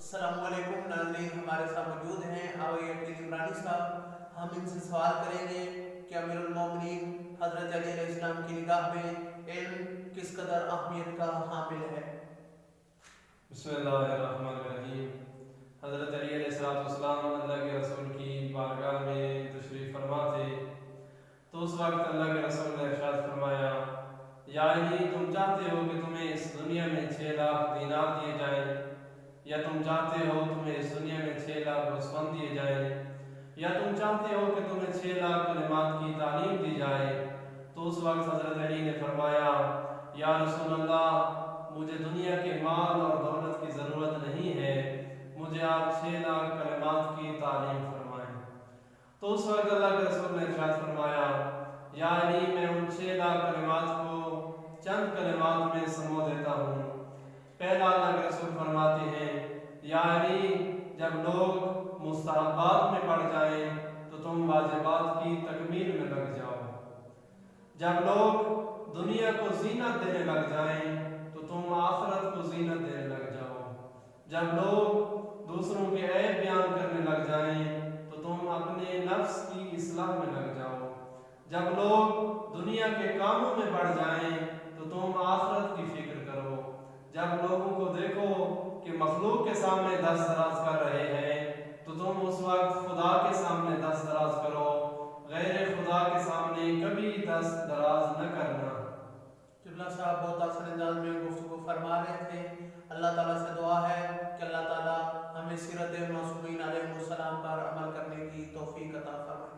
السلام علیکم ناظرین، ہمارے ساتھ موجود ہیں آوئی عبدالعزیز عمرانی صاحب۔ ہم ان سے سوال کریں گے کہ امیر المومنین حضرت علی علیہ السلام کی نگاہ میں علم کس قدر اہمیت کا حامل ہے؟ بسم اللہ الرحمن الرحیم۔ حضرت علی علیہ السلام اللہ کے رسول کی بارگاہ میں تشریف فرما تھے تو اس وقت اللہ کے رسول نے ارشاد فرمایا، یا علی، تم چاہتے ہو کہ تمہیں اس دنیا میں 6 لاکھ دینار دیے جائیں، یا تم چاہتے ہو تمہیں اس دنیا میں 6 لاکھ عثمان دیے جائیں، یا تم چاہتے ہو کہ تمہیں 6 لاکھ کلمات کی تعلیم دی جائے؟ تو اس وقت حضرت علی نے فرمایا، یا رسول اللہ، مجھے دنیا کے مال اور دولت کی ضرورت نہیں ہے، مجھے آپ 6 لاکھ کلمات کی تعلیم فرمائیں۔ تو اس وقت اللہ کے رسول نے ارشاد فرمایا، یا علی، میں ان 6 لاکھ کلمات کو چند کلمات میں سمو دیتا ہوں۔ پہلا اللہ کے رسول فرماتے ہیں، یا علی، جب لوگ مستحبات میں پڑ جائیں تو تم واجبات کی تکمیل میں لگ جاؤ۔ جب لوگ دنیا کو زینت دینے لگ جائیں تو تم آخرت کو زینت دینے لگ جاؤ۔ جب لوگ دوسروں کے عیب بیان کرنے لگ جائیں تو تم اپنے نفس کی اصلاح میں لگ جاؤ۔ جب لوگ دنیا کے کاموں میں بڑھ جائیں تو تم آخرت کی فکر کرو۔ جب لوگوں کو دیکھو کہ مخلوق کے سامنے دست دراز کر رہے ہیں تو تم اس وقت خدا کے سامنے دست دراز کرو، غیر خدا کے سامنے کبھی دست دراز نہ کرنا۔ قبلہ صاحب بہت آسان انداز میں گفتگو فرما رہے تھے۔ اللہ تعالیٰ سے دعا ہے کہ اللہ تعالیٰ ہمیں سیرت معصومین علیہ السلام پر عمل کرنے کی توفیق عطا فرمائے۔